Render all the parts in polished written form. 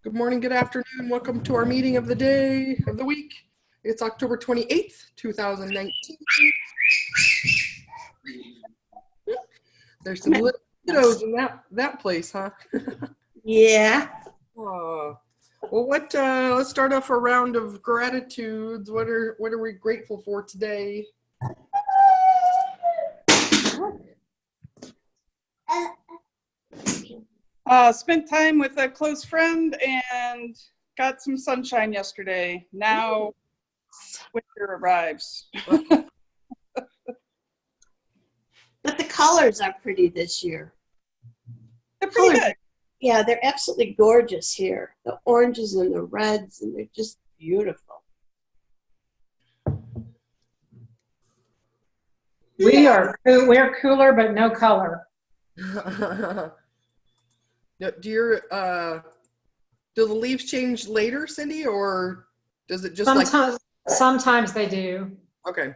Good morning, good afternoon. Welcome to our meeting of the day of the week. It's October 28th, 2019. There's some little kiddos in that place, huh? Yeah. Well, let's start off a round of gratitudes. What are we grateful for today? Spent time with a close friend and got some sunshine yesterday. Now winter arrives. But the colors are pretty this year. They're pretty good. Yeah, they're absolutely gorgeous here. The oranges and the reds, and they're just beautiful. We're cooler, but no color. Do the leaves change later, Cindy, or does it just Sometimes they do. Okay.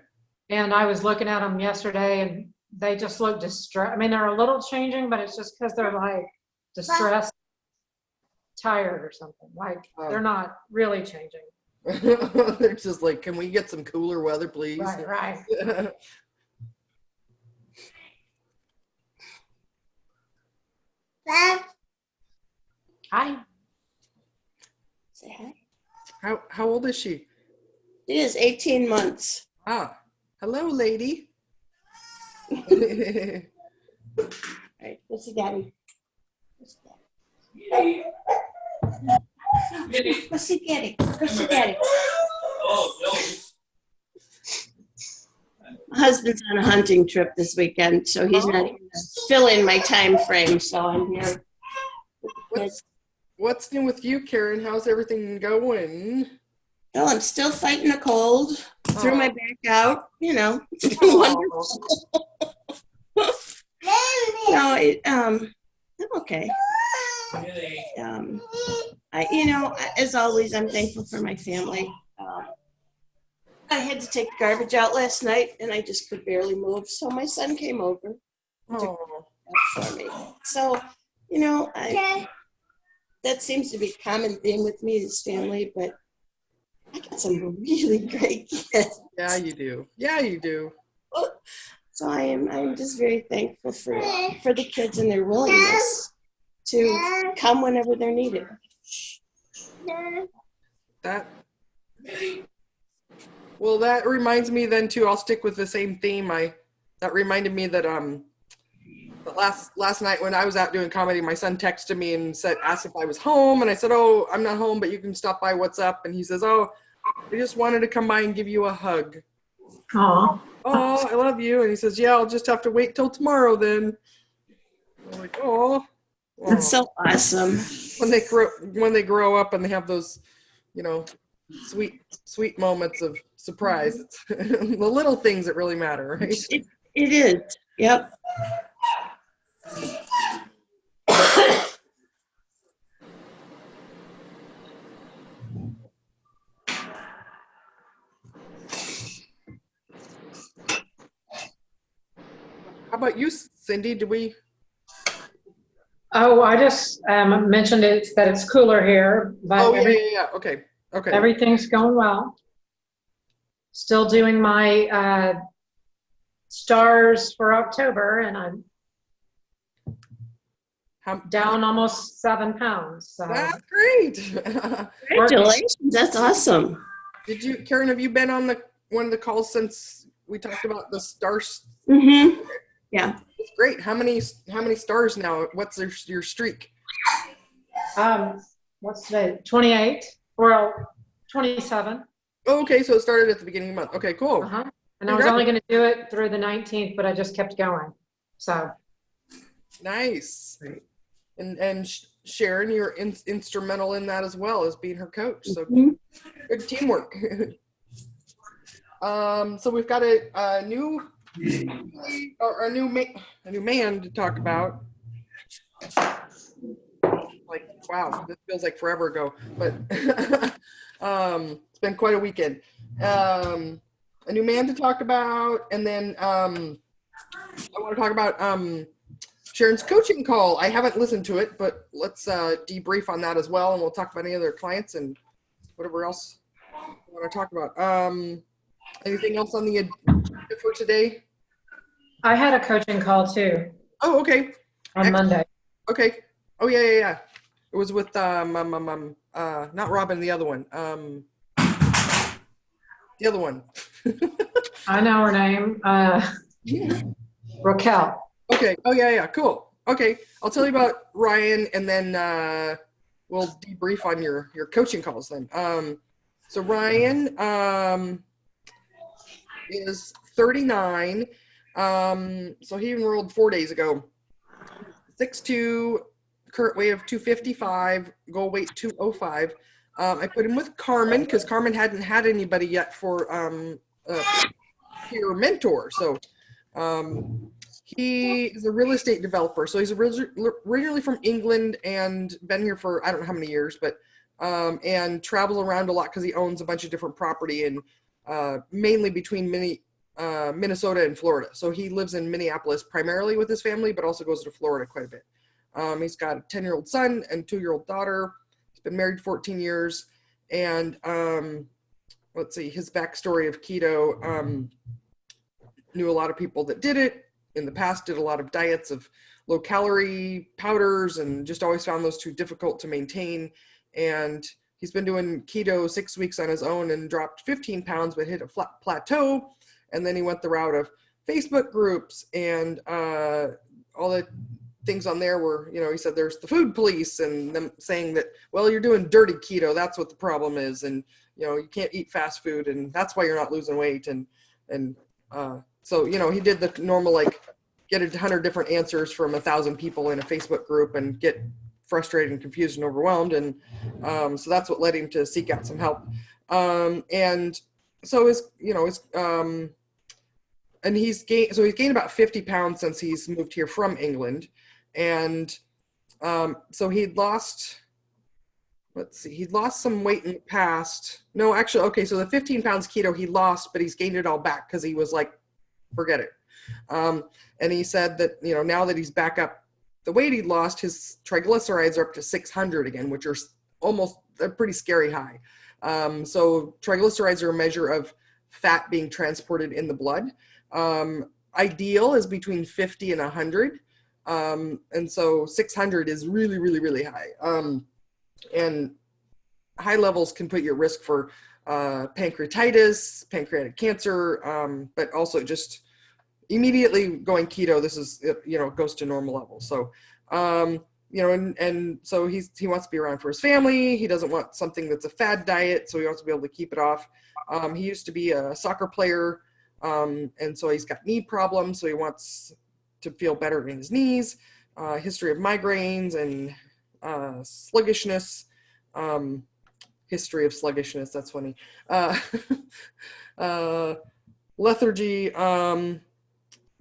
And I was looking at them yesterday, and they just look distressed. I mean, they're a little changing, but it's just because they're like distressed, tired or something. Like they're not really changing. They're just like, can we get some cooler weather, please? Right. Hi. Say hi. How old is she? She is 18 months. Ah, hello, lady. All right, what's the daddy? What's the daddy? What's the daddy? What's the daddy? My husband's on a hunting trip this weekend, so he's not going to fill in my time frame, so I'm here. What's new with you, Karen? How's everything going? Well, I'm still fighting a cold. Threw my back out, It's been wonderful. No, I'm okay. As always, I'm thankful for my family. I had to take the garbage out last night, and I just could barely move. So my son came over and took that for me. So, that seems to be a common theme with me, is family, but I got some really great kids. Yeah, you do. Yeah, you do. So I'm just very thankful for the kids and their willingness to come whenever they're needed. That reminds me then too, I'll stick with the same theme. That reminded me that last night when I was out doing comedy, my son texted me and asked if I was home, and I said, "Oh, I'm not home, but you can stop by. What's up?" And he says, "Oh, I just wanted to come by and give you a hug." Aww. Oh, I love you. And he says, "Yeah, I'll just have to wait till tomorrow then." I'm like, "Oh, that's so awesome." When they grow up and they have those, sweet moments of surprise. It's the little things that really matter, right? It is. Yep. How about you, Cindy? Did we? Oh, I just mentioned that it's cooler here, but yeah. Okay. Everything's going well. Still doing my stars for October, and I'm down almost 7 pounds. So. That's great. Congratulations. That's awesome. Karen, have you been on one of the calls since we talked about the stars? Mm-hmm. Yeah. It's great. How many stars now? What's your streak? What's today? 28 or 27. Oh, okay, so it started at the beginning of the month. Okay, cool. Uh-huh. And I was only going to do it through the 19th, but I just kept going. So nice. Great. And Sharon, you're instrumental in that as well as being her coach. So good teamwork. So we've got a new man to talk about. Like, wow, this feels like forever ago, but it's been quite a weekend. A new man to talk about, and then I want to talk about Sharon's coaching call. I haven't listened to it, but let's debrief on that as well, and we'll talk about any other clients and whatever else we want to talk about. Anything else on the agenda for today? I had a coaching call too Oh, okay. on Monday. Okay. Oh, yeah. It was with not Robin, the other one. The other one. I know her name. Raquel. Okay. Oh, yeah. Cool. Okay. I'll tell you about Ryan, and then we'll debrief on your coaching calls then. So Ryan is 39. So he enrolled 4 days ago. 6'2", current weight of 255, goal weight 205. I put him with Carmen because Carmen hadn't had anybody yet for peer mentor. So he is a real estate developer. So he's originally from England and been here for I don't know how many years, but and travels around a lot because he owns a bunch of different property and mainly between Minnesota and Florida. So he lives in Minneapolis primarily with his family, but also goes to Florida quite a bit. He's got a 10-year-old son and 2-year-old daughter. He's been married 14 years. And let's see, his backstory of keto, knew a lot of people that did it in the past, did a lot of diets of low calorie powders, and just always found those too difficult to maintain. And he's been doing keto 6 weeks on his own and dropped 15 pounds, but hit a flat plateau. And then he went the route of Facebook groups and all the things on there were, he said there's the food police and them saying that, well, you're doing dirty keto. That's what the problem is. And, you can't eat fast food and that's why you're not losing weight. So, he did the normal, get 100 different answers from 1,000 people in a Facebook group and get frustrated and confused and overwhelmed. And so that's what led him to seek out some help. And so he's gained about 50 pounds since he's moved here from England. And so he'd lost some weight in the past. No, actually, okay, so the 15 pounds keto he lost, but he's gained it all back because he was like, forget it. And he said that, now that he's back up the weight he'd lost, his triglycerides are up to 600 again, which are almost a pretty scary high. So triglycerides are a measure of fat being transported in the blood. Ideal is between 50 and 100. And so 600 is really, really, really high. And high levels can put you at risk for pancreatitis, pancreatic cancer, but also just immediately going keto, this is, goes to normal levels. So, and so he wants to be around for his family. He doesn't want something that's a fad diet, so he wants to be able to keep it off. He used to be a soccer player, and so he's got knee problems, so he wants to feel better in his knees, history of migraines and sluggishness, history of sluggishness, that's funny, lethargy,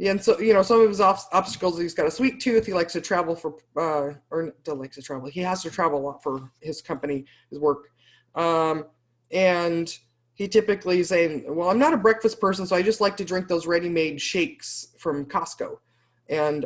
and so, some of his obstacles, he's got a sweet tooth, he likes to travel he has to travel a lot for his company, his work, and he typically is saying, well, I'm not a breakfast person, so I just like to drink those ready-made shakes from Costco. And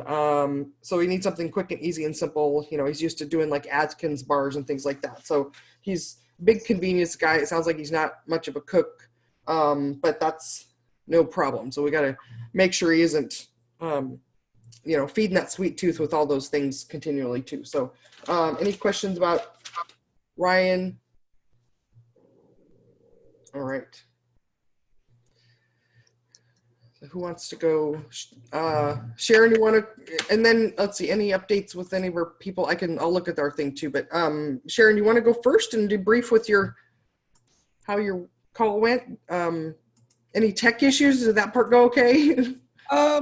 so he needs something quick and easy and simple. He's used to doing like Atkins bars and things like that. So he's a big convenience guy. It sounds like he's not much of a cook, but that's no problem. So we got to make sure he isn't, feeding that sweet tooth with all those things continually too. So any questions about Ryan? All right. Who wants to go? Sharon, you want to, and then let's see, any updates with any of our people? I'll look at our thing too, but Sharon, you want to go first and debrief with how your call went? Any tech issues? Did that part go okay? I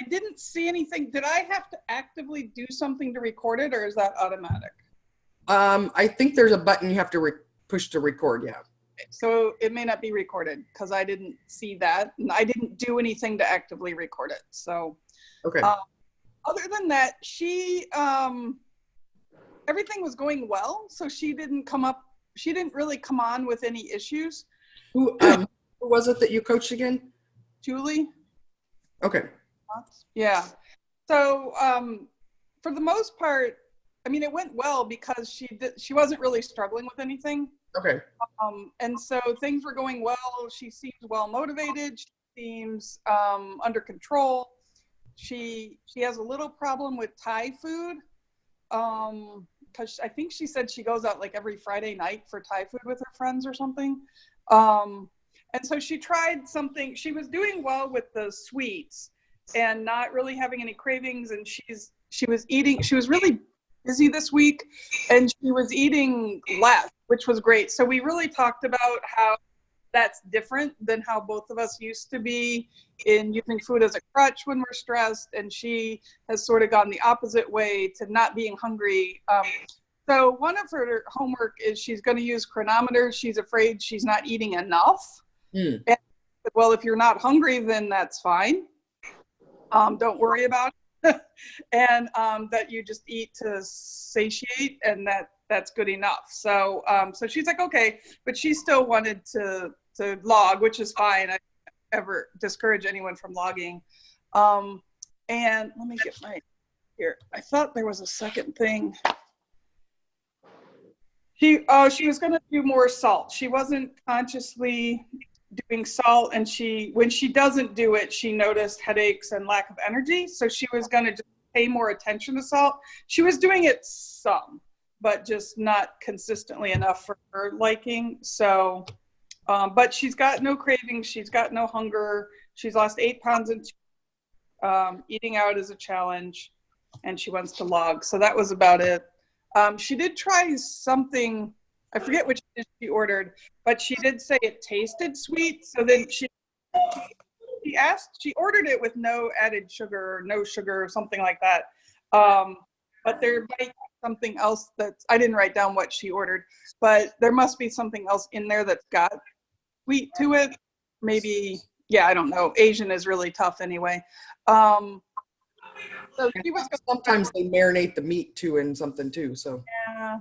didn't see anything. Did I have to actively do something to record it, or is that automatic? I think there's a button you have to push to record, yeah. So it may not be recorded because I didn't see that. And I didn't do anything to actively record it. So, okay. Other than that, everything was going well. So she didn't really come on with any issues. Who was it that you coached again? Julie. Okay. Yeah. So for the most part, I mean, it went well because she wasn't really struggling with anything. Okay. And so things were going well. She seems well motivated. She seems under control. She has a little problem with Thai food because I think she said she goes out like every Friday night for Thai food with her friends or something. And so she tried something. She was doing well with the sweets and not really having any cravings. And she was really busy this week, and she was eating less, which was great. So we really talked about how that's different than how both of us used to be in using food as a crutch when we're stressed. And she has sort of gone the opposite way to not being hungry. So one of her homework is she's going to use chronometers. She's afraid she's not eating enough. And, well, if you're not hungry, then that's fine. Don't worry about it. And that you just eat to satiate, and that's good enough. So so she's like, okay, but she still wanted to log, which is fine. I ever discourage anyone from logging. And let me get my here. I thought there was a second thing. She was going to do more salt. She wasn't consciously doing salt, and when she doesn't do it, she noticed headaches and lack of energy. So she was going to just pay more attention to salt. She was doing it some, but just not consistently enough for her liking. So, but she's got no cravings. She's got no hunger. She's lost 8 pounds in eating out is a challenge, and she wants to log. So that was about it. She did try something. I forget which dish she ordered, but she did say it tasted sweet. So then she ordered it with no added sugar or no sugar or something like that. But there might be something else I didn't write down what she ordered, but there must be something else in there that's got sweet to it. Maybe, yeah, I don't know. Asian is really tough anyway. So she was Sometimes they marinate the meat too in something too. So yeah.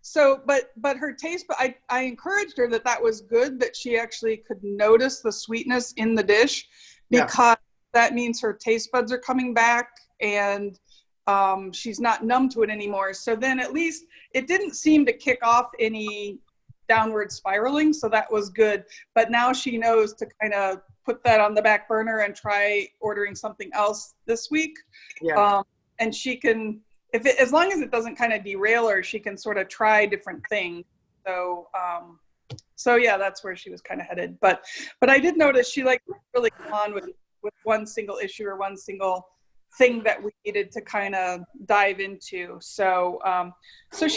So, but her taste, but I encouraged her that was good, that she actually could notice the sweetness in the dish, because that means her taste buds are coming back, and she's not numb to it anymore. So then at least it didn't seem to kick off any downward spiraling. So that was good. But now she knows to kind of put that on the back burner and try ordering something else this week. yeah. And she can, as long as it doesn't kind of derail her, she can sort of try different things. So, so yeah, that's where she was kind of headed. But I did notice she really come on with one single issue or one single thing that we needed to kind of dive into. So, so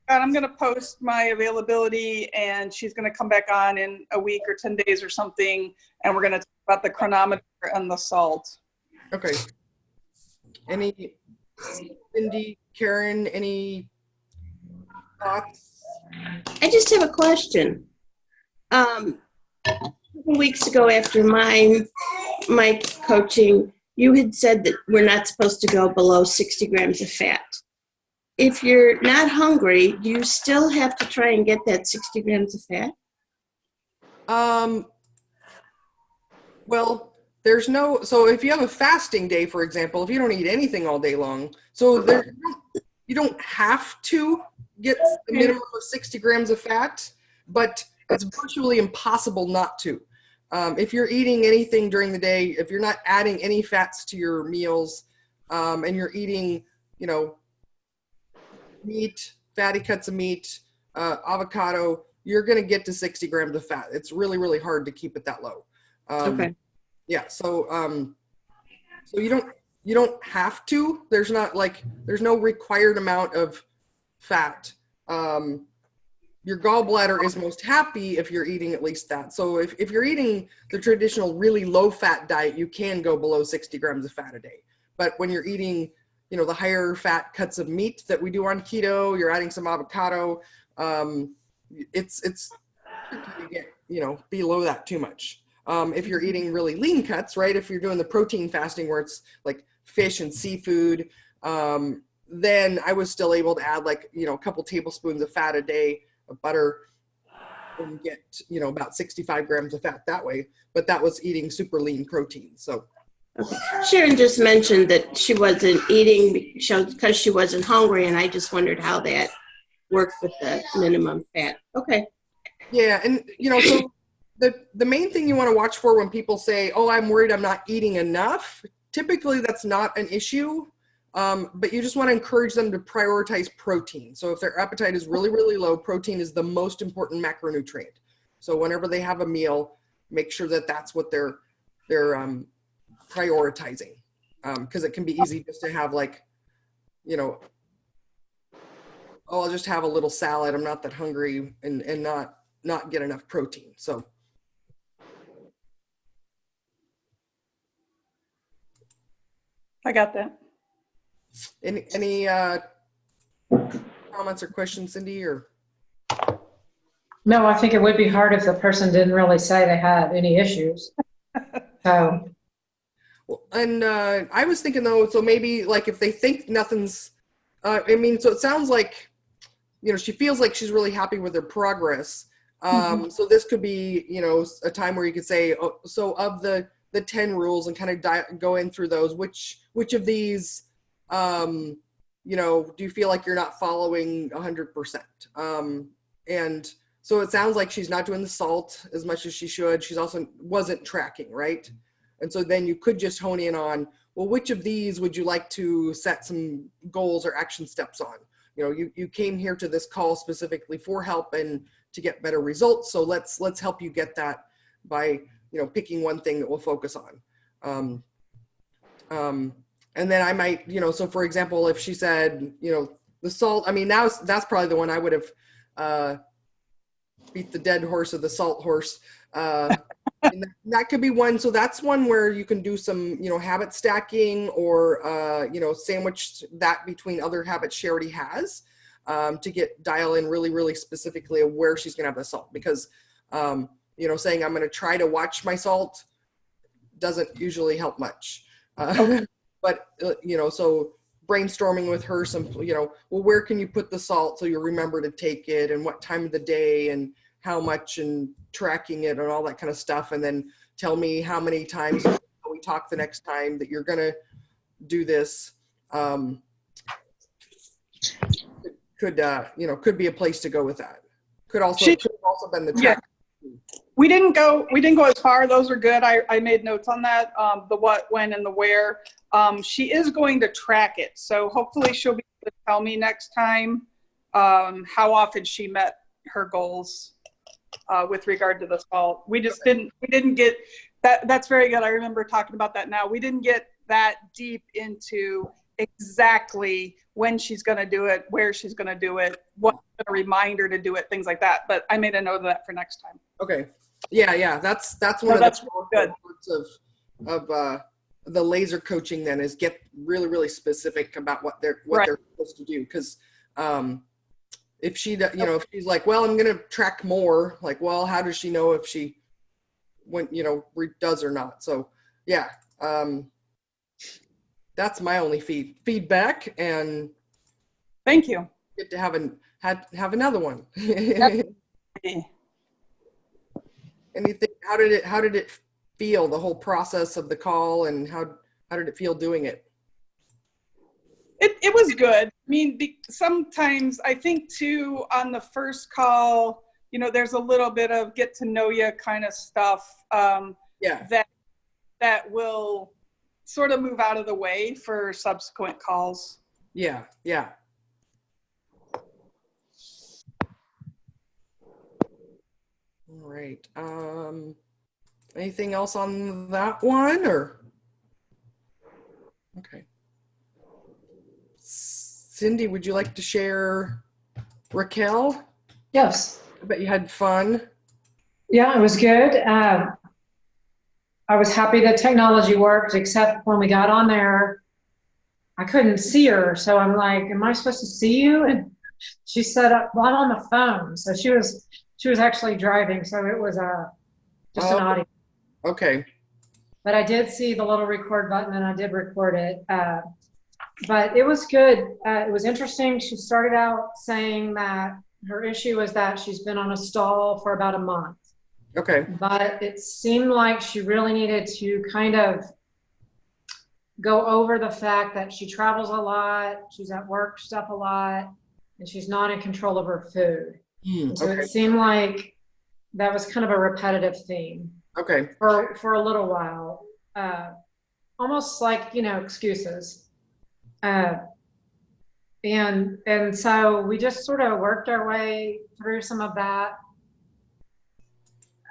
I'm going to post my availability, and she's going to come back on in a week or 10 days or something. And we're going to talk about the chronometer and the salt. Okay. Cindy, Karen, any thoughts? I just have a question. A couple weeks ago after my coaching, you had said that we're not supposed to go below 60 grams of fat. If you're not hungry, do you still have to try and get that 60 grams of fat? Well, so if you have a fasting day, for example, if you don't eat anything all day long, so you don't have to get the minimum of 60 grams of fat, but it's virtually impossible not to. If you're eating anything during the day, if you're not adding any fats to your meals, and you're eating, meat, fatty cuts of meat, avocado, you're going to get to 60 grams of fat. It's really, really hard to keep it that low. Okay. Yeah. So, so you don't have to, there's no required amount of fat. Your gallbladder is most happy if you're eating at least that. So if you're eating the traditional really low fat diet, you can go below 60 grams of fat a day. But when you're eating, the higher fat cuts of meat that we do on keto, you're adding some avocado, it's tricky to get, below that too much. If you're eating really lean cuts, right? If you're doing the protein fasting where it's like fish and seafood, then I was still able to add a couple tablespoons of fat a day of butter and get, about 65 grams of fat that way. But that was eating super lean protein. So Okay. Sharon just mentioned that she wasn't eating because she wasn't hungry, and I just wondered how that worked with the minimum fat. Okay. Yeah, and so the main thing you want to watch for when people say, "Oh, I'm worried I'm not eating enough," typically that's not an issue. But you just want to encourage them to prioritize protein. So if their appetite is really, really low, protein is the most important macronutrient. So whenever they have a meal, make sure that that's what they're prioritizing, because it can be easy just to have like, oh, I'll just have a little salad. I'm not that hungry, and not get enough protein. So. I got that. Any comments or questions, Cindy? Or No, I think it would be hard if the person didn't really say they had any issues. So. well, and I was thinking though, so maybe like if they think nothing's, so it sounds like, she feels like she's really happy with her progress. So this could be, a time where you could say, oh, so of the 10 rules and kind of go in through those, which of these, do you feel like you're not following 100%? And so it sounds like she's not doing the salt as much as she should. She's also wasn't tracking, right? And so then you could just hone in on, well, which of these would you like to set some goals or action steps on? You came here to this call specifically for help and to get better results. So let's help you get that by, picking one thing that we'll focus on. And then I might, so for example, if she said, the salt, that's probably the one I would have beat the dead horse or the salt horse. And that could be one. So that's one where you can do some, habit stacking or, sandwich that between other habits she already has, to dial in really, really specifically of where she's going to have the salt. Because, saying I'm going to try to watch my salt doesn't usually help much. But, so brainstorming with her some, well, where can you put the salt so you remember to take it, and what time of the day and how much, and tracking it and all that kind of stuff. And then tell me how many times we talk the next time that you're going to do this. Could be a place to go with that. Could have also been the track. Yeah. We didn't go as far. Those are good. I made notes on that. The what, when, and the where. She is going to track it. So hopefully she'll be able to tell me next time how often she met her goals with regard to the salt. We just didn't get that. That's very good. I remember talking about that now. We didn't get that deep into exactly when she's going to do it, where she's going to do it, what's going to remind her to do it, things like that. But I made a note of that for next time. Okay. Yeah. That's one of the good parts of the laser coaching then, is get really, really specific about what they're supposed to do. Because if she, if she's like, well, I'm going to track more, like, well, how does she know if she does or not? So yeah, that's my only feedback, and thank you. Get to have another one. Anything? How did it feel, the whole process of the call, and how did it feel doing it? It was good. I mean, sometimes I think too on the first call, there's a little bit of get to know you kind of stuff. That will sort of move out of the way for subsequent calls. Yeah. All right. Anything else on that one, or? Okay. Cindy, would you like to share Raquel? Yes. I bet you had fun. Yeah, it was good. I was happy that technology worked, except when we got on there, I couldn't see her. So I'm like, am I supposed to see you? And she said, well, I'm on the phone. So she was actually driving. So it was just an audio. Okay. But I did see the little record button, and I did record it. But it was good. It was interesting. She started out saying that her issue was that she's been on a stall for about a month. Okay. But it seemed like she really needed to kind of go over the fact that she travels a lot, she's at work stuff a lot, and she's not in control of her food. And so Okay. it seemed like that was kind of a repetitive theme Okay. for a little while, almost like, excuses. And so we just sort of worked our way through some of that.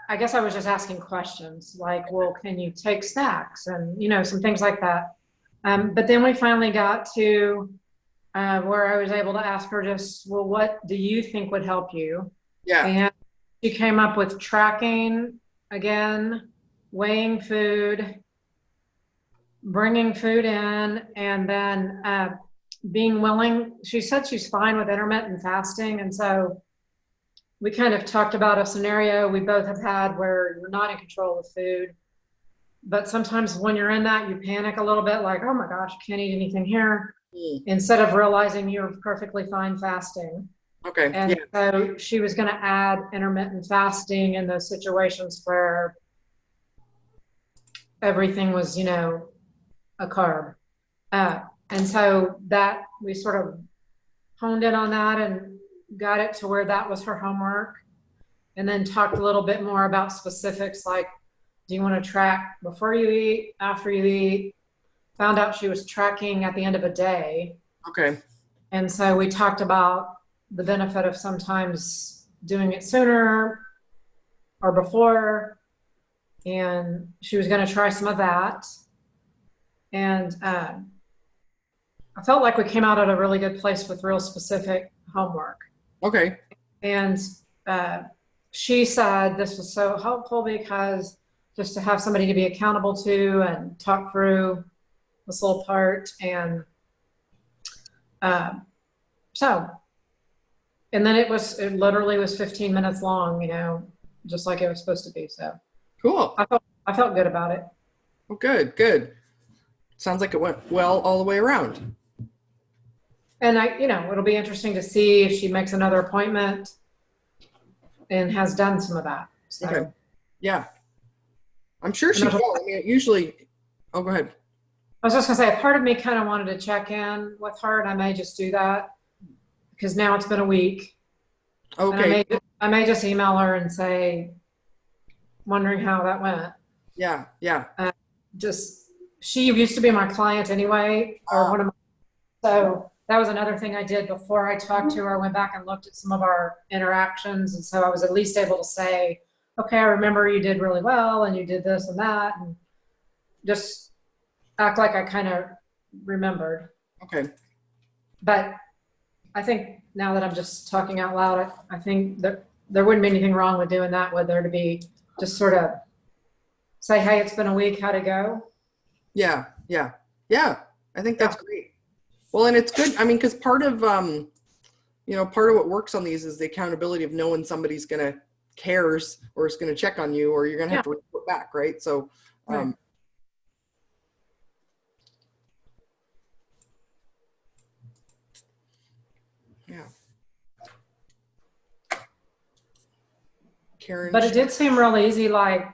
I guess I was just asking questions like, well, can you take snacks and, some things like that. But then we finally got to where I was able to ask her just, well, what do you think would help you? Yeah. And she came up with tracking again, weighing food, bringing food in, and then being willing. She said she's fine with intermittent fasting. And so we kind of talked about a scenario we both have had where you're not in control of food. But sometimes when you're in that, you panic a little bit like, oh my gosh, can't eat anything here, instead of realizing you're perfectly fine fasting. Okay. And so she was going to add intermittent fasting in those situations where everything was, a carb. And so that we sort of honed in on that and got it to where that was her homework. And then talked a little bit more about specifics like, do you want to track before you eat, after you eat? Found out she was tracking at the end of a day. Okay. And so we talked about the benefit of sometimes doing it sooner or before. And she was going to try some of that. And I felt like we came out at a really good place with real specific homework. Okay. And she said this was so helpful because just to have somebody to be accountable to and talk through this little part. And and then it literally was 15 minutes long, just like it was supposed to be. So Cool. I felt good about it. Oh, good. Sounds like it went well all the way around. And it'll be interesting to see if she makes another appointment and has done some of that. So. Okay. Yeah. I'm sure she will. I mean, usually, go ahead. I was just gonna say, a part of me kind of wanted to check in with her, and I may just do that because now it's been a week. Okay. And I may just email her and say, wondering how that went. Yeah. She used to be my client anyway, or one of my, so that was another thing I did before I talked to her. I went back and looked at some of our interactions, and so I was at least able to say, okay, I remember you did really well, and you did this and that, and just act like I kind of remembered. Okay. But I think now that I'm just talking out loud, I think that there wouldn't be anything wrong with doing that, with her to be just sort of say, hey, it's been a week, how'd it go? Yeah. I think that's great. Well, and it's good. I mean, because part of what works on these is the accountability of knowing somebody's gonna cares or is gonna check on you, or you're gonna have to report back, right? So, yeah. Karen. But it did seem real easy. Like,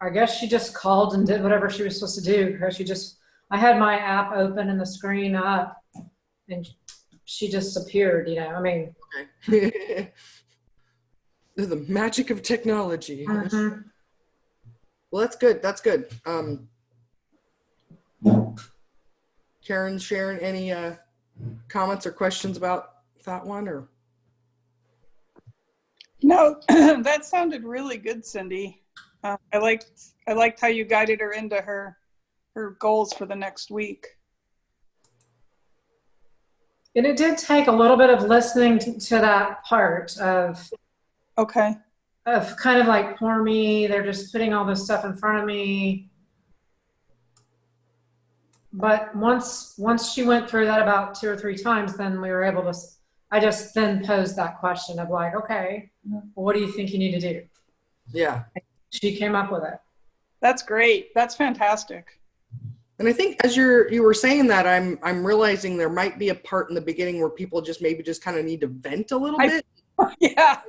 I guess she just called and did whatever she was supposed to do, because I had my app open and the screen up, and she just appeared, I mean. Okay. The magic of technology. Mm-hmm. Well, that's good. Karen, Sharon, any comments or questions about that one, or? No, that sounded really good, Cindy. I liked how you guided her into her goals for the next week. And it did take a little bit of listening to that part of Okay. Of kind of like, poor me, they're just putting all this stuff in front of me. But once she went through that about 2 or 3 times, then we were able to, I just then posed that question of like, okay, well, what do you think you need to do? Yeah. She came up with it. That's great. That's fantastic. And I think as you were saying that, I'm realizing there might be a part in the beginning where people maybe just kind of need to vent a little bit. Yeah.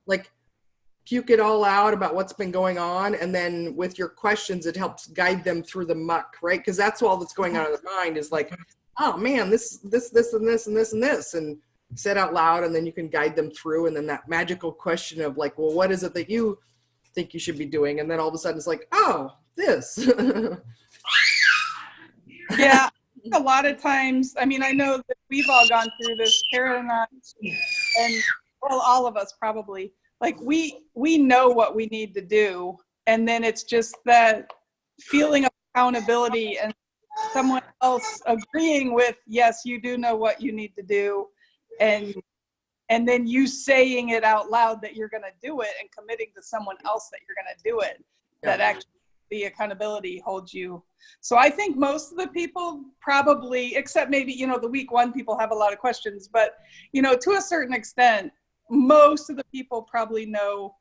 Like, puke it all out about what's been going on. And then with your questions, it helps guide them through the muck, right? Because that's all that's going on in their mind is like, oh man, this, and this, and this, and this, and this, and say it out loud. And then you can guide them through. And then that magical question of like, well, what is it that you think you should be doing? And then all of a sudden it's like, oh, this. Yeah. A lot of times, I mean, I know that we've all gone through this, Kara and I, and well, all of us probably, like we know what we need to do. And then it's just that feeling of accountability and someone else agreeing with, yes, you do know what you need to do. And then you saying it out loud that you're going to do it and committing to someone else that you're going to do it, that actually the accountability holds you. So I think most of the people probably, except maybe, you know, the week one people have a lot of questions, but, you know, to a certain extent, most of the people probably know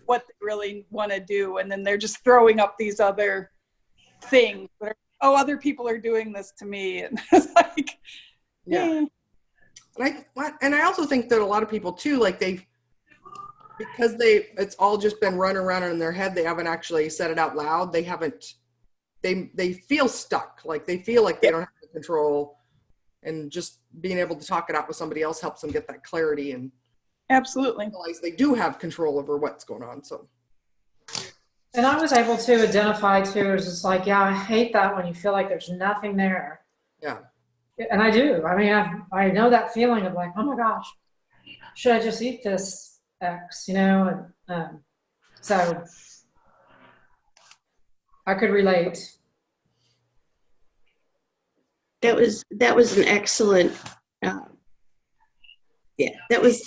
what they really want to do. And then they're just throwing up these other things that are, oh, other people are doing this to me. And it's like, yeah. And I also think that a lot of people too, like because it's all just been running around in their head. They haven't actually said it out loud. They feel stuck. Like they feel like they don't have control, and just being able to talk it out with somebody else helps them get that clarity and absolutely realize they do have control over what's going on. So. And I was able to identify too, it was just like, yeah, I hate that when you feel like there's nothing there. Yeah. And I do. I mean, I know that feeling of like, oh my gosh, should I just eat this X, you know? And so I could relate. That was an excellent, that was,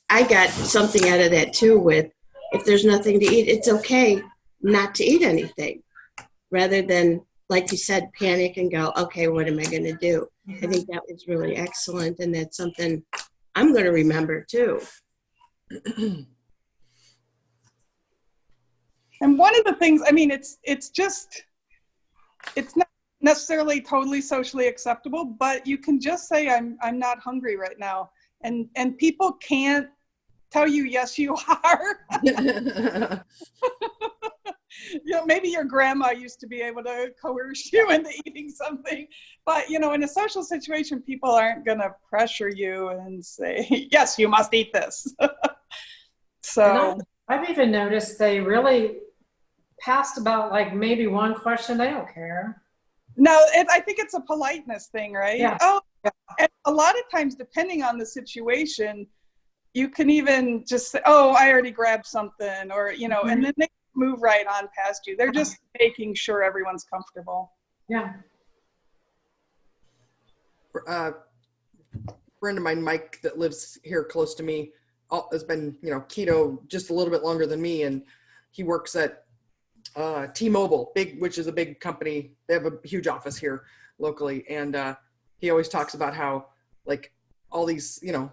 I got something out of that too with, if there's nothing to eat, it's okay not to eat anything, rather than, like you said, panic and go, okay, what am I going to do? I think that was really excellent, and that's something I'm going to remember too. And one of the things, I mean, it's not necessarily totally socially acceptable, but you can just say, I'm not hungry right now. And people can't tell you, yes, you are. You know, maybe your grandma used to be able to coerce you into eating something, but you know, in a social situation, people aren't going to pressure you and say, yes, you must eat this. So I've even noticed they really passed about like maybe one question. They don't care. No, I think it's a politeness thing, right? Yeah. Oh, and a lot of times, depending on the situation, you can even just say, oh, I already grabbed something, or, you know, and then they move right on past you. They're just making sure everyone's comfortable. Yeah. Friend of mine, Mike, that lives here close to me, has been, you know, keto just a little bit longer than me, and he works at T-Mobile, which is a big company. They have a huge office here locally, and he always talks about how, like, all these, you know,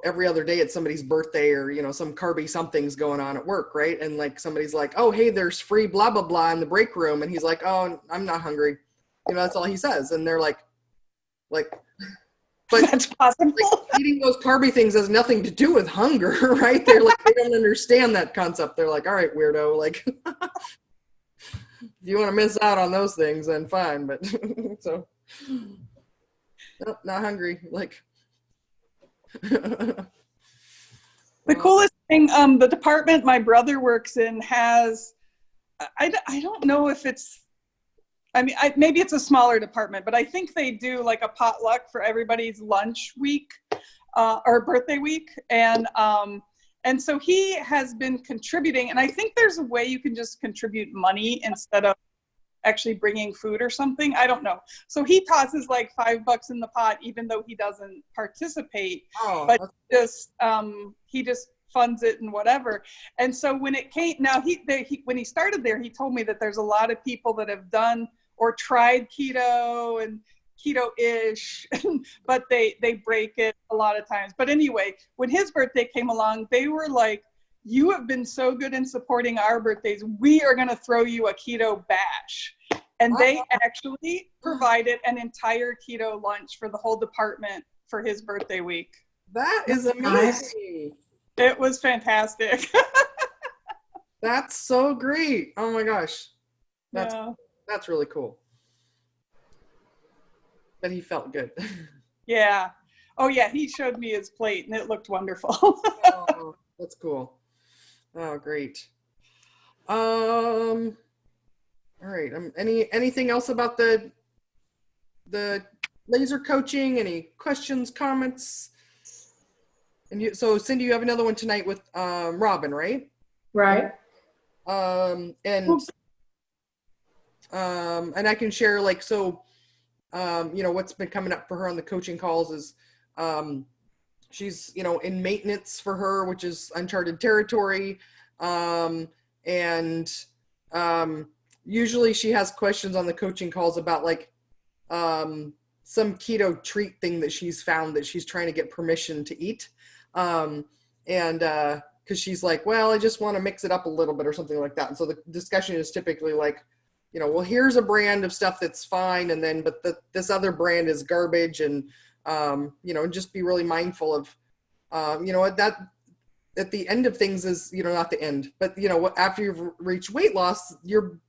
every other day it's somebody's birthday, or, you know, some carby something's going on at work, right? And like somebody's like, oh, hey, there's free blah blah blah in the break room, and he's like, oh, I'm not hungry, you know, that's all he says. And they're like but that's possible. Like, eating those carby things has nothing to do with hunger, right? They're like, they don't understand that concept. They're like, all right, weirdo, like if you want to miss out on those things, then fine. But so nope, not hungry, like the coolest thing, the department my brother works in has, I don't know if it's, I mean, maybe it's a smaller department, but I think they do like a potluck for everybody's lunch week or birthday week. And so he has been contributing, and I think there's a way you can just contribute money instead of actually bringing food or something. I don't know. So he tosses like $5 in the pot, even though he doesn't participate, but he just funds it and whatever. And so when it came, now when he started there, he told me that there's a lot of people that have done or tried keto and keto-ish, but they break it a lot of times. But anyway, when his birthday came along, they were like, you have been so good in supporting our birthdays. We are going to throw you a keto bash. And they actually provided an entire keto lunch for the whole department for his birthday week. That is amazing. It was fantastic. That's so great. Oh my gosh. Yeah. That's really cool. But he felt good. Yeah. Oh yeah, he showed me his plate and it looked wonderful. Oh, that's cool. Oh, great. All right. Anything else about the laser coaching? Any questions, comments? And so Cindy, you have another one tonight with Robin, right? Right. And I can share what's been coming up for her on the coaching calls is she's in maintenance for her, which is uncharted territory. Usually she has questions on the coaching calls about some keto treat thing that she's found that she's trying to get permission to eat. Because she's like, well, I just want to mix it up a little bit or something like that. And so the discussion is typically like, well, here's a brand of stuff that's fine. And then, but this other brand is garbage. And, just be really mindful of, that at the end of things is, not the end, but after you've reached weight loss, your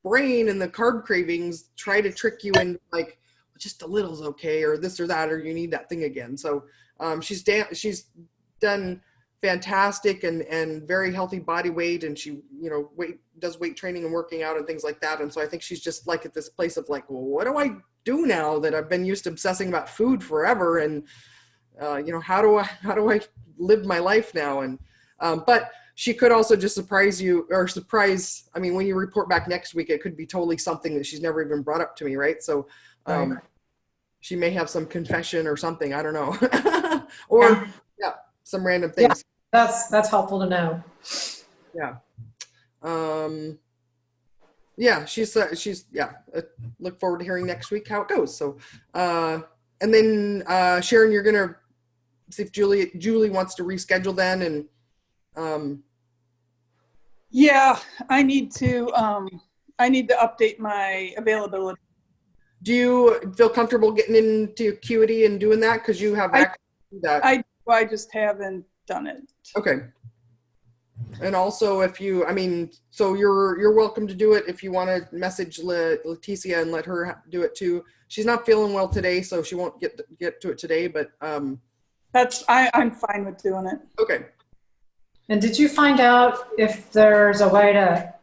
brain and the carb cravings try to trick you in like, just a little's okay, or this or that, or you need that thing again. So she's done fantastic and very healthy body weight, and she does weight training and working out and things like that. And so I think she's just like at this place of like, well, what do I do now that I've been used to obsessing about food forever, and how do I live my life now? And but she could also just surprise you, or when you report back next week, it could be totally something that she's never even brought up to me, right? So she may have some confession or something, I don't know. Or some random things. Yeah, that's helpful to know. Yeah. Look forward to hearing next week how it goes. So, and then Sharon, you're gonna see if Julie wants to reschedule then, and yeah, I need to update my availability. do you feel comfortable getting into Acuity and doing that because you have access to that? I just haven't done it. Okay. And also, if you, so you're welcome to do it if you want to message Leticia and let her do it too. She's not feeling well today, so she won't get to it today. But I'm fine with doing it. Okay. And did you find out if there's a way to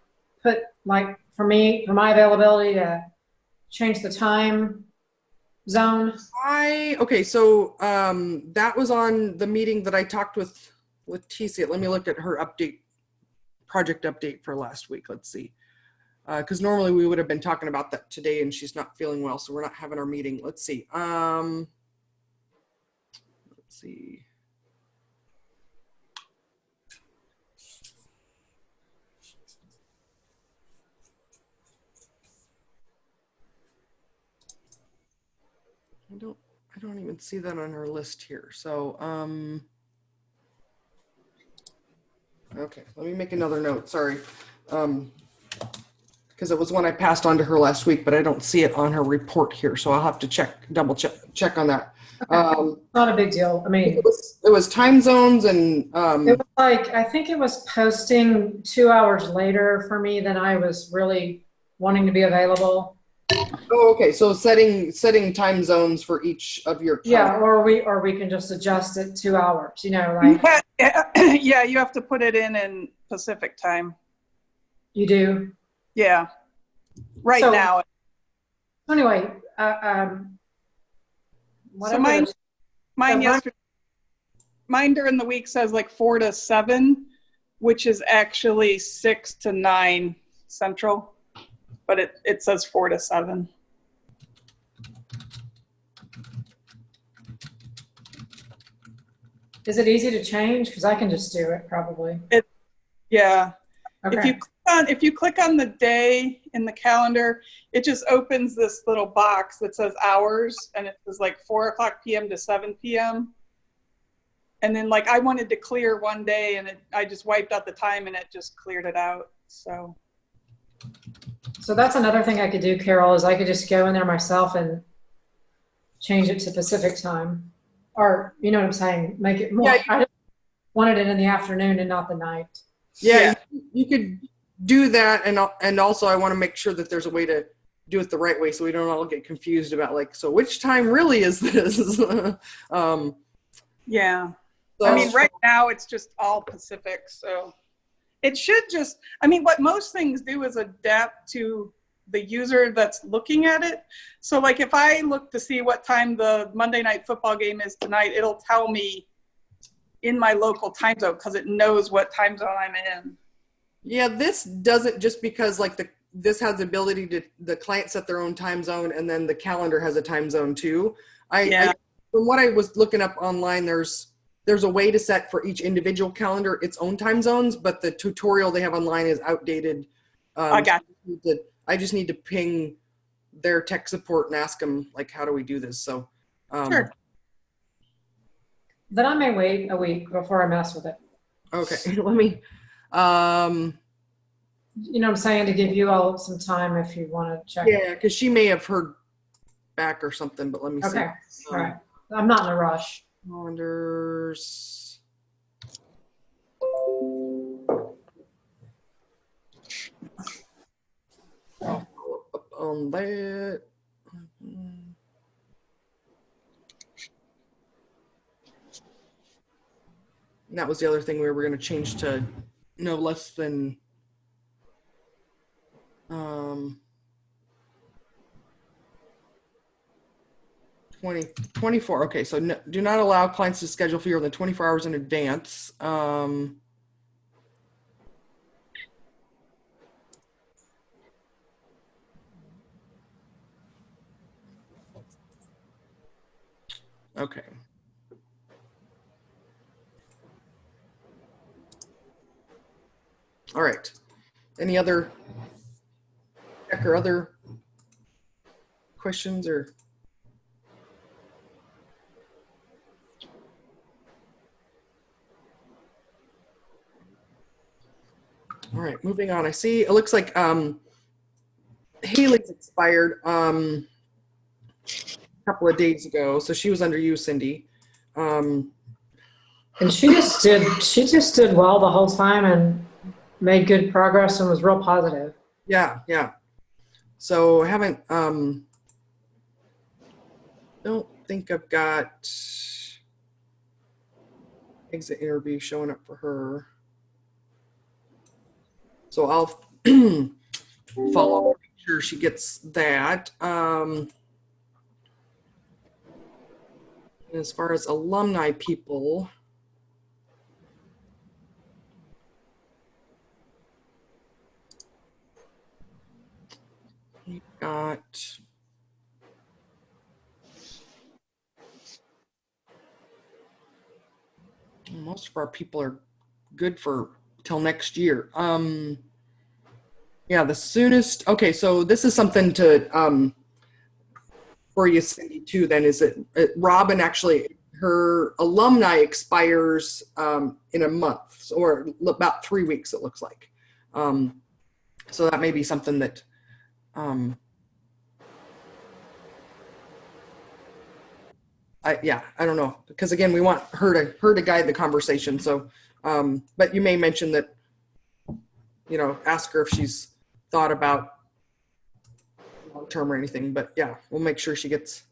put, like, for my availability to change the time zone? So that was on the meeting that I talked with Leticia. Let me look at her project update for last week. Let's see. Because normally we would have been talking about that today, and she's not feeling well, so we're not having our meeting. Let's see. Let's see. I don't even see that on her list here. So, okay, let me make another note. Sorry. Because it was one I passed on to her last week, but I don't see it on her report here. So I'll have to double check on that. Not a big deal. It was time zones and it was like, I think it was posting 2 hours later for me than I was really wanting to be available. Oh, okay. So setting time zones for each of your or we can just adjust it 2 hours, Yeah, you have to put it in Pacific time. You do? Yeah. Right now. Anyway, so mine during the week says like 4 to 7, which is actually 6 to 9 Central, but it says 4 to 7. Is it easy to change? Because I can just do it probably. Yeah. Okay. If you click on the day in the calendar, it just opens this little box that says hours, and it says like 4:00 p.m. to 7 p.m. And then like I wanted to clear one day, and I just wiped out the time, and it just cleared it out. So that's another thing I could do, Carole, is I could just go in there myself and change it to Pacific time, or what I'm saying, make it more. Yeah. I just wanted it in the afternoon and not the night. Yeah. you could do that, and also I want to make sure that there's a way to do it the right way so we don't all get confused about like, so which time really is this? Yeah. So, I mean, right now it's just all Pacific, so it should just, I mean, what most things do is adapt to the user that's looking at it. So like if I look to see what time the Monday night football game is tonight, it'll tell me in my local time zone because it knows what time zone I'm in. yeah, this doesn't, just because like this has the ability to, the client set their own time zone, and then the calendar has a time zone too. From what I was looking up online, there's a way to set for each individual calendar its own time zones, but the tutorial they have online is outdated. I got it. I just need to ping their tech support and ask them like, how do we do this? So Sure. Then I may wait a week before I mess with it. Okay, let me You know what I'm saying, to give you all some time if you want to check. yeah, because she may have heard back or something, but let me see. Okay, all right. I'm not in a rush. Calendars. Up on that. And that was the other thing we were going to change to no less than 24. Okay, so no, do not allow clients to schedule fewer than 24 hours in advance. Okay. All right. Any other check or other questions or? All right, moving on. I see it looks like Haley's expired a couple of days ago, so she was under you, Cindy. And she just did well the whole time and made good progress and was real positive. Yeah, yeah. So I haven't don't think I've got exit interview showing up for her. So I'll follow up, make sure she gets that. As far as alumni people, we've got most of our people are good for till next year. Yeah, the soonest. Okay, so this is something to for you, Cindy, too. Then is it Robin? Actually, her alumni expires in a month, or about 3 weeks. It looks like. So that may be something that. I don't know, because again, we want her to guide the conversation. So, but you may mention that, you know, ask her if she's thought about long term or anything. But yeah, we'll make sure she gets.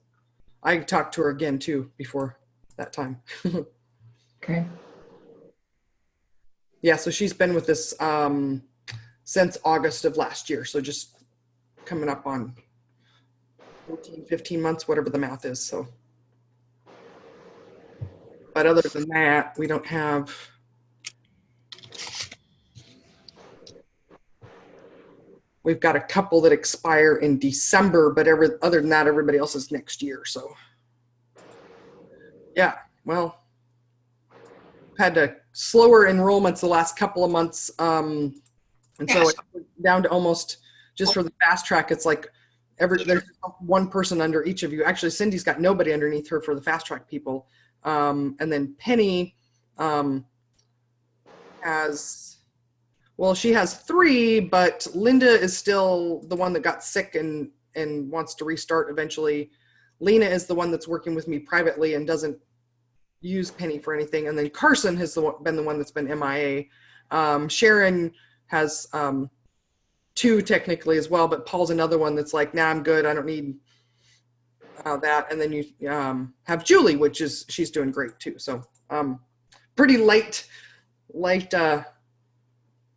I talked to her again too before that time. Okay. Yeah, so she's been with us since August of last year. So just coming up on 14, 15 months, whatever the math is. So. But other than that, we don't have. We've got a couple that expire in December, but other than that, everybody else is next year. So, yeah, well, had slower enrollments the last couple of months, and so it's down to almost just for the fast track. It's like there's one person under each of you. Actually, Cindy's got nobody underneath her for the fast track people. And then Penny she has 3, but Linda is still the one that got sick and wants to restart eventually. Lena is the one that's working with me privately and doesn't use Penny for anything. And then Carson has been the one that's been MIA. Sharon has 2 technically as well, but Paul's another one that's like, nah, I'm good. I don't need that. And then you have Julie, which is, she's doing great too. So pretty light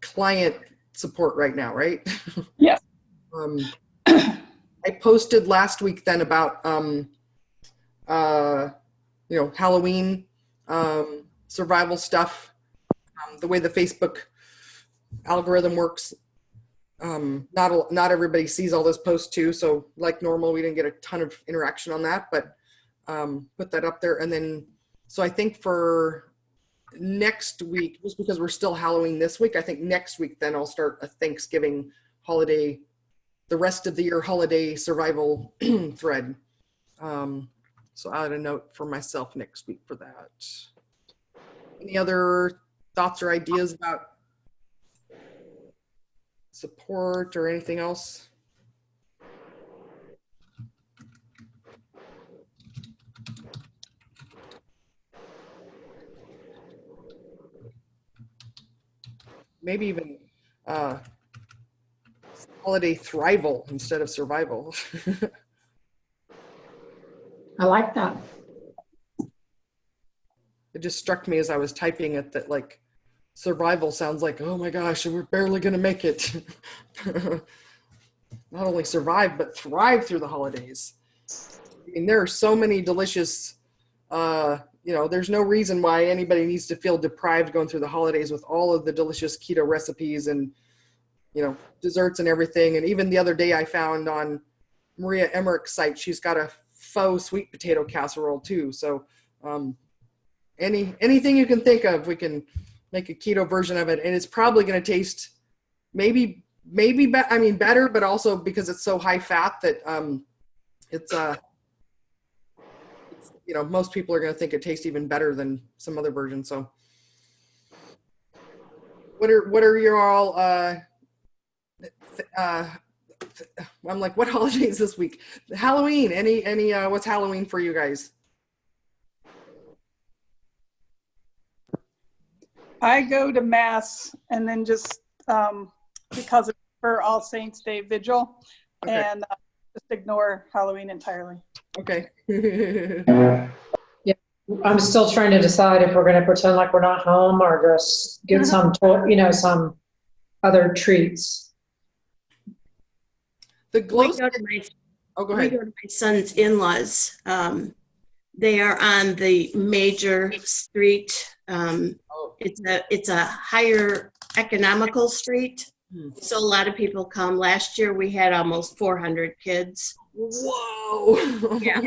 client support right now, right? Yes. I posted last week then about Halloween survival stuff, the way the Facebook algorithm works. Not everybody sees all those posts too, so like normal, we didn't get a ton of interaction on that, but put that up there. And then, so I think for next week, just because we're still Halloween this week, I think next week then I'll start a Thanksgiving holiday, the rest of the year holiday survival thread. So I'll add a note for myself next week for that. Any other thoughts or ideas about support or anything else? Maybe even holiday thrival instead of survival. I like that. It just struck me as I was typing it that like survival sounds like, oh my gosh, we're barely going to make it. Not only survive, but thrive through the holidays. I mean, there are so many delicious, there's no reason why anybody needs to feel deprived going through the holidays with all of the delicious keto recipes and, desserts and everything. And even the other day I found on Maria Emmerich's site, she's got a faux sweet potato casserole too. So anything you can think of, we can make a keto version of it. And it's probably going to taste better, but also because it's so high fat that most people are going to think it tastes even better than some other version. So what are your all, I'm like, what holidays this week? Halloween, any what's Halloween for you guys? I go to mass and then just because it's for All Saints Day vigil, Okay. and just ignore Halloween entirely. Okay. Yeah, I'm still trying to decide if we're going to pretend like we're not home or just get some other treats. The glow. We go to my Oh, go We ahead. go to my son's in-laws. They are on the major street. It's a higher economical street. So a lot of people come. Last year we had almost 400 kids. Whoa. Yeah.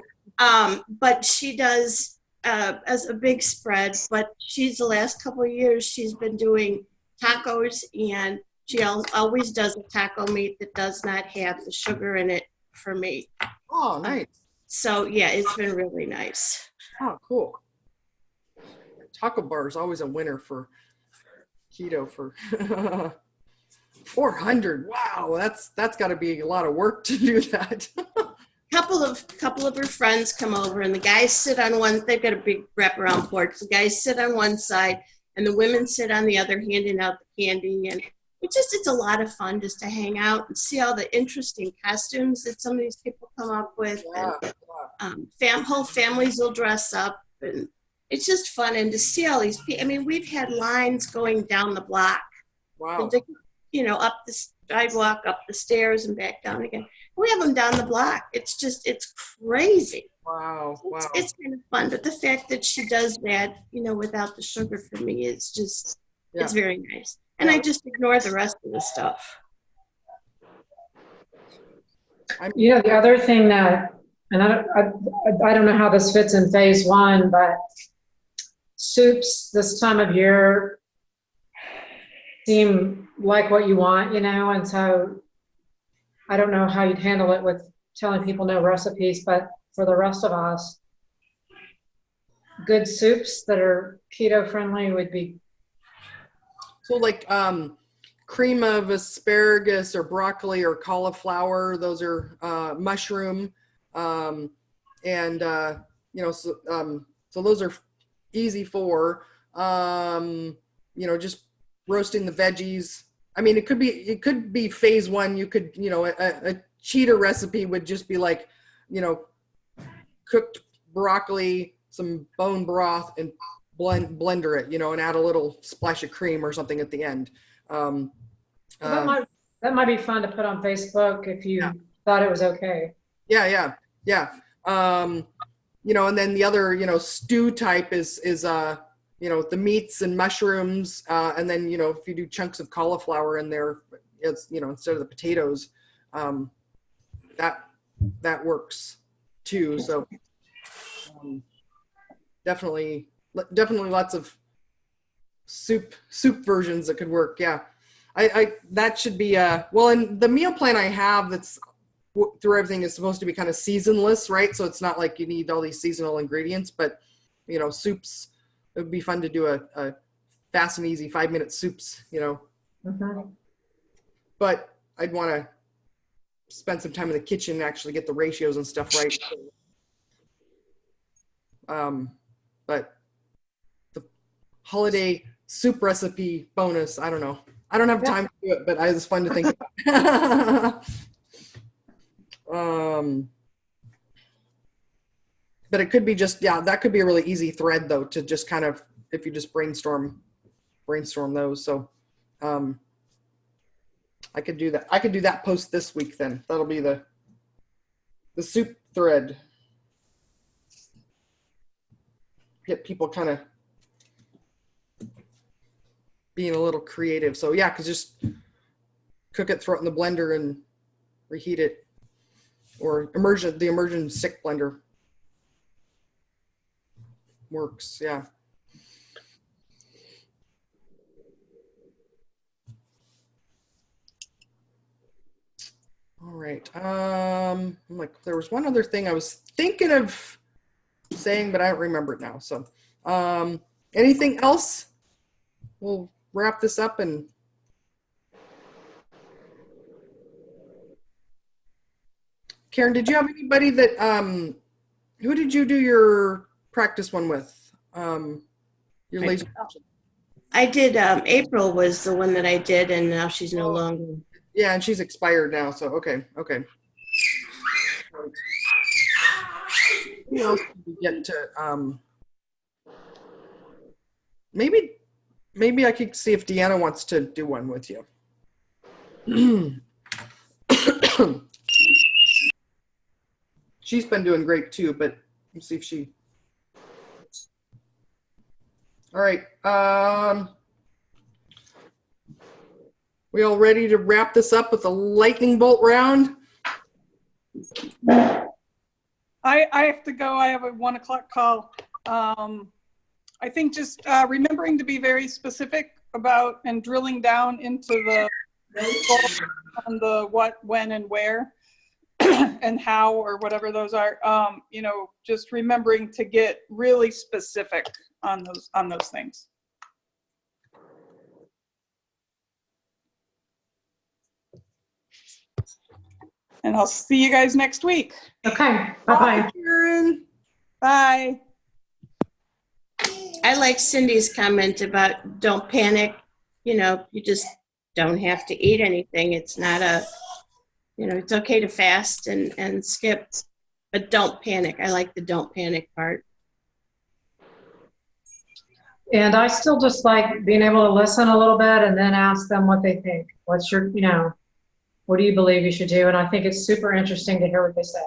But she does as a big spread, but the last couple of years she's been doing tacos, and she always does a taco meat that does not have the sugar in it for me. Oh, nice. So yeah, it's been really nice. Oh, cool. Taco bar is always a winner for keto for 400. Wow, that's got to be a lot of work to do that. Couple of her friends come over, and the guys sit on one. They've got a big wraparound porch. The guys sit on one side, and the women sit on the other, handing out the candy. And it's a lot of fun just to hang out and see all the interesting costumes that some of these people come up with. Yeah, And whole families will dress up, and it's just fun. And to see all these people, I mean, we've had lines going down the block. wow. Up the sidewalk, up the stairs, and back down again. We have them down the block. It's crazy. Wow. It's kind of fun. But the fact that she does that, without the sugar for me, it's very nice. And I just ignore the rest of the stuff. The other thing that, and I don't know how this fits in phase 1, but soups this time of year seem like what you want, and so I don't know how you'd handle it with telling people no recipes, but for the rest of us, good soups that are keto friendly would be. So like cream of asparagus or broccoli or cauliflower, those are mushroom, so those are easy for just roasting the veggies. I mean, it could be phase one. You could, a cheater recipe would just be like, cooked broccoli, some bone broth, and blender it, and add a little splash of cream or something at the end. Well, that might be fun to put on Facebook if you thought it was okay. Yeah. And then the other, stew type is the meats and mushrooms, and then if you do chunks of cauliflower in there, it's instead of the potatoes, that works too. So definitely lots of soup versions that could work. Yeah, I that should be well, and the meal plan I have that's through everything is supposed to be kind of seasonless, right? So it's not like you need all these seasonal ingredients, but soups, it would be fun to do a fast and easy 5-minute soups, but I'd want to spend some time in the kitchen and actually get the ratios and stuff right. But the holiday soup recipe bonus, I don't know. I don't have time to do it, but it's fun to think about. But it could be just, that could be a really easy thread though, to just kind of, if you just brainstorm those. So, I could do that. I could do that post this week then. That'll be the soup thread. Get people kind of being a little creative. So yeah, because just cook it, throw it in the blender and reheat it. Or the immersion stick blender works, yeah. All right. I'm like, there was one other thing I was thinking of saying, but I don't remember it now. So, anything else? We'll wrap this up. And Karen, did you have anybody that who did you do your practice one with? Your laser. I did. April was the one that I did, and now she's no longer. Yeah, and she's expired now. So okay. Who else did we get to? Maybe I could see if Deanna wants to do one with you. She's been doing great too, but let's see if she. All right. We all ready to wrap this up with a lightning bolt round? I have to go. I have a 1 o'clock call. I think just remembering to be very specific about and drilling down into the on the what, when, and where, and how, or whatever those are. Just remembering to get really specific on those things. And I'll see you guys next week. Okay. Bye-bye. Karen. Bye. I like Cindy's comment about don't panic. You just don't have to eat anything. It's not it's okay to fast and skip, but don't panic. I like the don't panic part. And I still just like being able to listen a little bit and then ask them what they think. What's your, what do you believe you should do? And I think it's super interesting to hear what they say.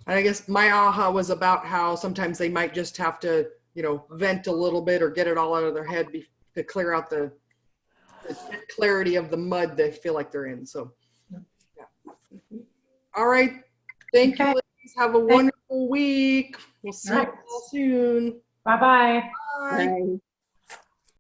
And I guess my aha was about how sometimes they might just have to, vent a little bit or get it all out of their head to clear out the clarity of the mud they feel like they're in. So, yeah. All right. Thank you, ladies. Have a wonderful week. We'll see you all soon. Bye-bye. Bye. Bye.